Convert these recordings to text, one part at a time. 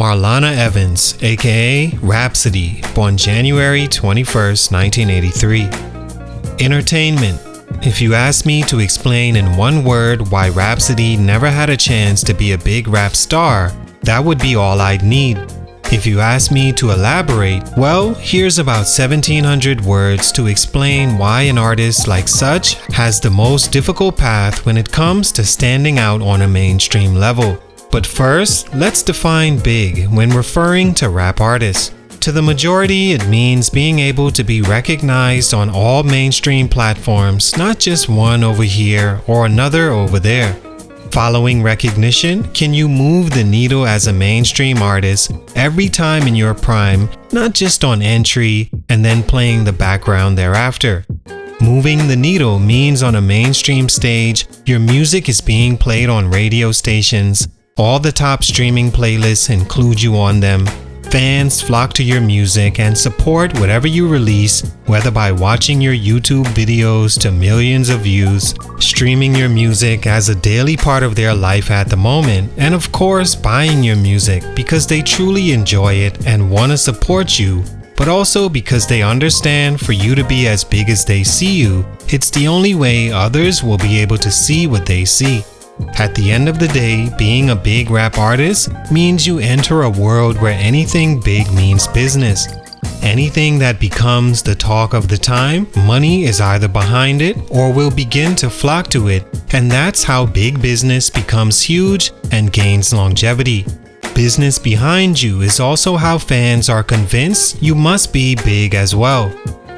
Marlana Evans, aka Rapsody, born January 21st, 1983. Entertainment. If you asked me to explain in one word why Rapsody never had a chance to be a big rap star, that would be all I'd need. If you ask me to elaborate, well, here's about 1700 words to explain why an artist like such has the most difficult path when it comes to standing out on a mainstream level. But first, let's define big when referring to rap artists. To the majority, it means being able to be recognized on all mainstream platforms, not just one over here or another over there. Following recognition, can you move the needle as a mainstream artist every time in your prime, not just on entry and then playing the background thereafter? Moving the needle means on a mainstream stage, your music is being played on radio stations. All the top streaming playlists include you on them. Fans flock to your music and support whatever you release, whether by watching your YouTube videos to millions of views, streaming your music as a daily part of their life at the moment, and of course buying your music because they truly enjoy it and want to support you, but also because they understand for you to be as big as they see you, it's the only way others will be able to see what they see. At the end of the day, being a big rap artist means you enter a world where anything big means business. Anything that becomes the talk of the time, money is either behind it or will begin to flock to it, and that's how big business becomes huge and gains longevity. Business behind you is also how fans are convinced you must be big as well.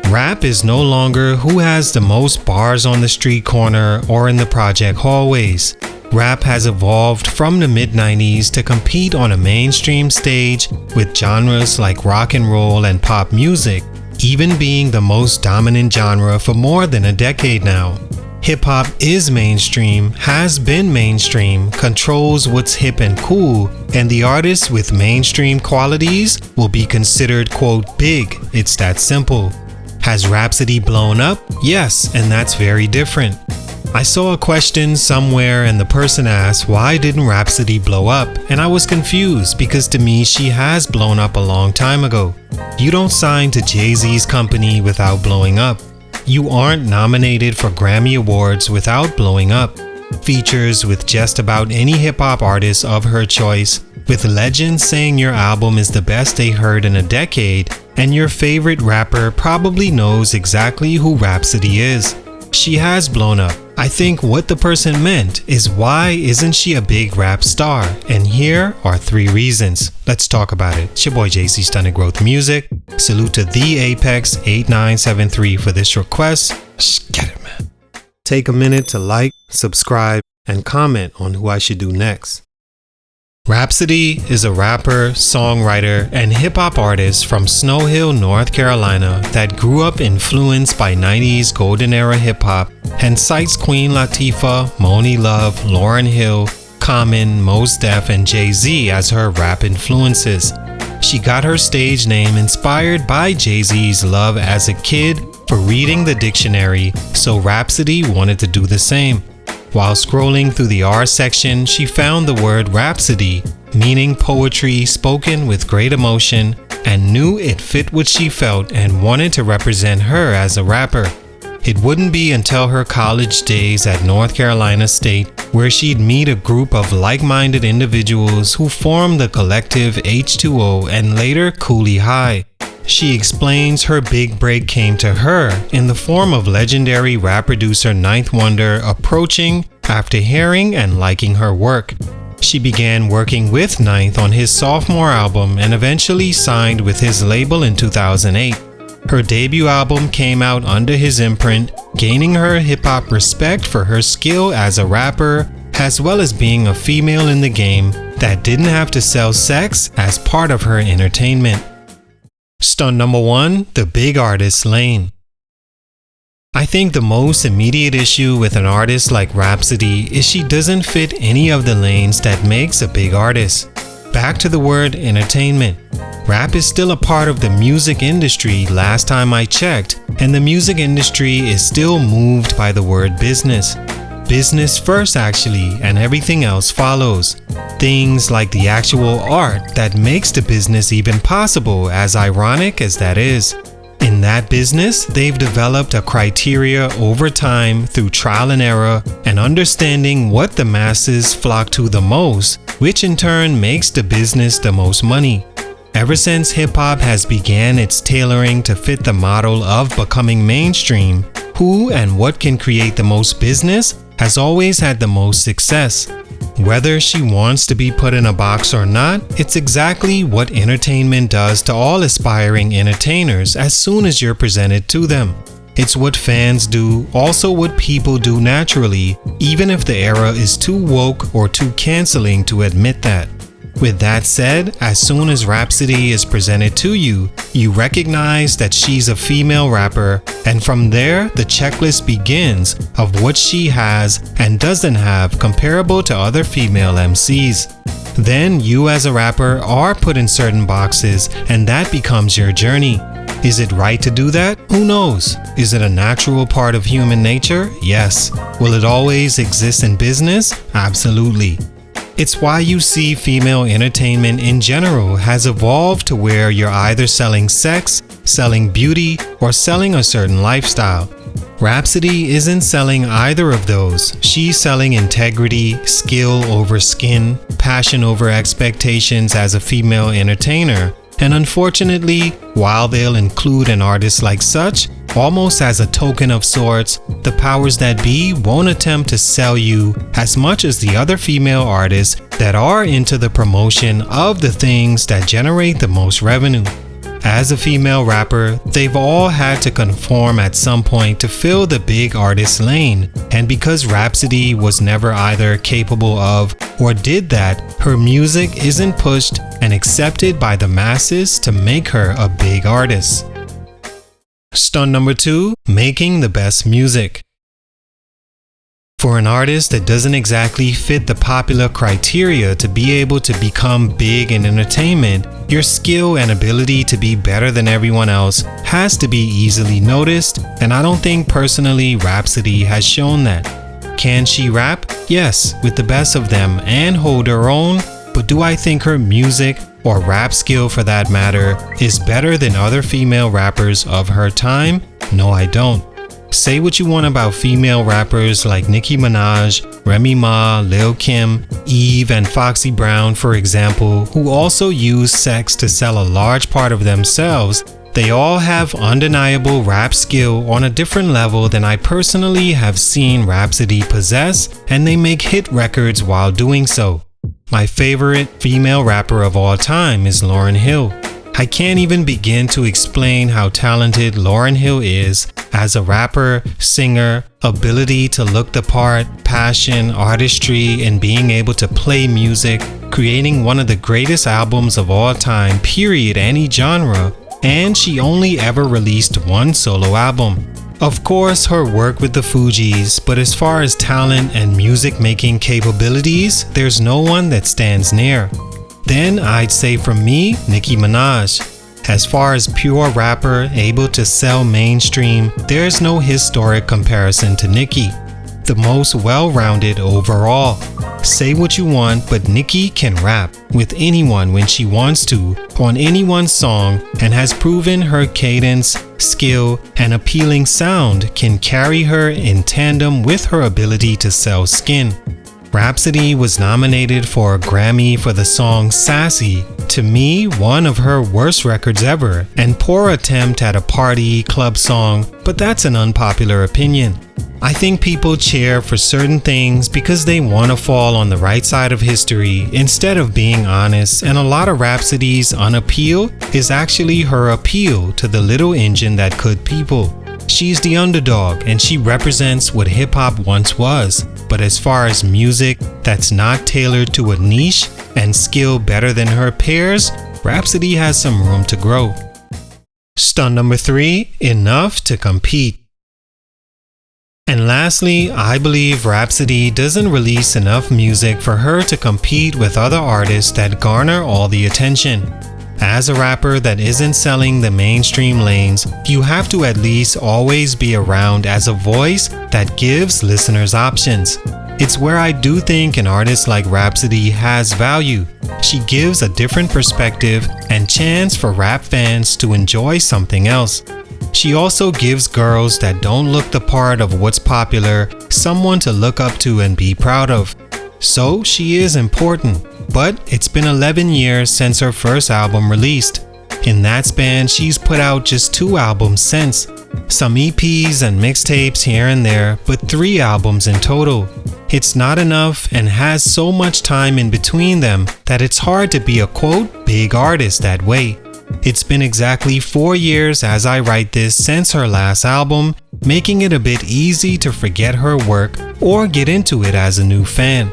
Rap is no longer who has the most bars on the street corner or in the project hallways. Rap has evolved from the mid-90s to compete on a mainstream stage with genres like rock and roll and pop music, even being the most dominant genre for more than a decade now. Hip-hop is mainstream, has been mainstream, controls what's hip and cool, and the artists with mainstream qualities will be considered, quote, big. It's that simple. Has Rapsody blown up? Yes, and that's very different. I saw a question somewhere and the person asked, why didn't Rapsody blow up? And I was confused because to me she has blown up a long time ago. You don't sign to Jay-Z's company without blowing up. You aren't nominated for Grammy Awards without blowing up. Features with just about any hip-hop artist of her choice, with legends saying your album is the best they heard in a decade, and your favorite rapper probably knows exactly who Rapsody is. She has blown up. I think what the person meant is, why isn't she a big rap star? And here are 3 reasons. Let's talk about it. It's your boy JC, Stunted Growth Music. Salute to The Apex 8973 for this request. Get it, man. Take a minute to like, subscribe, and comment on who I should do next. Rapsody is a rapper, songwriter, and hip-hop artist from Snow Hill, North Carolina that grew up influenced by 90s golden era hip-hop and cites Queen Latifah, Monie Love, Lauryn Hill, Common, Mos Def, and Jay-Z as her rap influences. She got her stage name inspired by Jay-Z's love as a kid for reading the dictionary, so Rapsody wanted to do the same. While scrolling through the R section, she found the word rhapsody, meaning poetry spoken with great emotion, and knew it fit what she felt and wanted to represent her as a rapper. It wouldn't be until her college days at North Carolina State where she'd meet a group of like-minded individuals who formed the collective H2O and later Cooley High. She explains her big break came to her in the form of legendary rap producer Ninth Wonder approaching after hearing and liking her work. She began working with Ninth on his sophomore album and eventually signed with his label in 2008. Her debut album came out under his imprint, gaining her hip-hop respect for her skill as a rapper, as well as being a female in the game that didn't have to sell sex as part of her entertainment. Stunt number 1, the big artist lane. I think the most immediate issue with an artist like Rapsody is she doesn't fit any of the lanes that makes a big artist. Back to the word entertainment. Rap is still a part of the music industry last time I checked, and the music industry is still moved by the word business. Business first actually, and everything else follows. Things like the actual art that makes the business even possible, as ironic as that is. In that business, they've developed a criteria over time through trial and error and understanding what the masses flock to the most, which in turn makes the business the most money. Ever since hip-hop has began its tailoring to fit the model of becoming mainstream, who and what can create the most business has always had the most success. Whether she wants to be put in a box or not, it's exactly what entertainment does to all aspiring entertainers as soon as you're presented to them. It's what fans do, also what people do naturally, even if the era is too woke or too canceling to admit that. With that said, as soon as Rapsody is presented to you, you recognize that she's a female rapper, and from there, the checklist begins of what she has and doesn't have comparable to other female MCs. Then you as a rapper are put in certain boxes, and that becomes your journey. Is it right to do that? Who knows? Is it a natural part of human nature? Yes. Will it always exist in business? Absolutely. It's why you see female entertainment in general has evolved to where you're either selling sex, selling beauty, or selling a certain lifestyle. Rapsody isn't selling either of those. She's selling integrity, skill over skin, passion over expectations as a female entertainer. And unfortunately, while they'll include an artist like such, almost as a token of sorts, the powers that be won't attempt to sell you as much as the other female artists that are into the promotion of the things that generate the most revenue. As a female rapper, they've all had to conform at some point to fill the big artist lane, and because Rapsody was never either capable of or did that, her music isn't pushed and accepted by the masses to make her a big artist. Stunt number 2, making the best music. For an artist that doesn't exactly fit the popular criteria to be able to become big in entertainment, your skill and ability to be better than everyone else has to be easily noticed, and I don't think personally Rapsody has shown that. Can she rap? Yes, with the best of them and hold her own, but do I think her music, or rap skill for that matter, is better than other female rappers of her time? No, I don't. Say what you want about female rappers like Nicki Minaj, Remy Ma, Lil Kim, Eve, and Foxy Brown, for example, who also use sex to sell a large part of themselves. They all have undeniable rap skill on a different level than I personally have seen Rapsody possess, and they make hit records while doing so. My favorite female rapper of all time is Lauryn Hill. I can't even begin to explain how talented Lauryn Hill is as a rapper, singer, ability to look the part, passion, artistry, and being able to play music, creating one of the greatest albums of all time, period, any genre, and she only ever released one solo album. Of course, her work with the Fugees, but as far as talent and music making capabilities, there's no one that stands near. Then I'd say from me, Nicki Minaj. As far as pure rapper able to sell mainstream, there's no historic comparison to Nicki. The most well-rounded overall. Say what you want, but Nicki can rap with anyone when she wants to, on anyone's song, and has proven her cadence, skill, and appealing sound can carry her in tandem with her ability to sell skin. Rapsody was nominated for a Grammy for the song Sassy, to me one of her worst records ever, and poor attempt at a party club song, but that's an unpopular opinion. I think people cheer for certain things because they want to fall on the right side of history instead of being honest, and a lot of Rapsody's unappeal is actually her appeal to the little engine that could people. She's the underdog and she represents what hip-hop once was, but as far as music that's not tailored to a niche and skill better than her peers, Rapsody has some room to grow. Stunt number 3, enough to compete. And lastly, I believe Rapsody doesn't release enough music for her to compete with other artists that garner all the attention. As a rapper that isn't selling the mainstream lanes, you have to at least always be around as a voice that gives listeners options. It's where I do think an artist like Rapsody has value. She gives a different perspective and chance for rap fans to enjoy something else. She also gives girls that don't look the part of what's popular someone to look up to and be proud of. So she is important, but it's been 11 years since her first album released. In that span, she's put out just 2 albums since. Some EPs and mixtapes here and there, but 3 albums in total. It's not enough and has so much time in between them that it's hard to be a quote big artist that way. It's been exactly 4 years as I write this since her last album, making it a bit easy to forget her work or get into it as a new fan.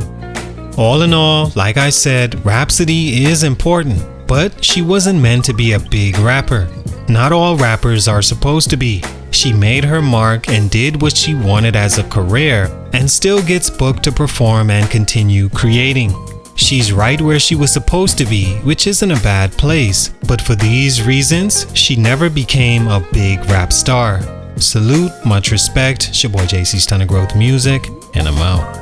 All in all, like I said, Rapsody is important, but she wasn't meant to be a big rapper. Not all rappers are supposed to be. She made her mark and did what she wanted as a career and still gets booked to perform and continue creating. She's right where she was supposed to be, which isn't a bad place, but for these reasons, she never became a big rap star. Salute, much respect, it's your boy JC Stunted Growth Music, and I'm out.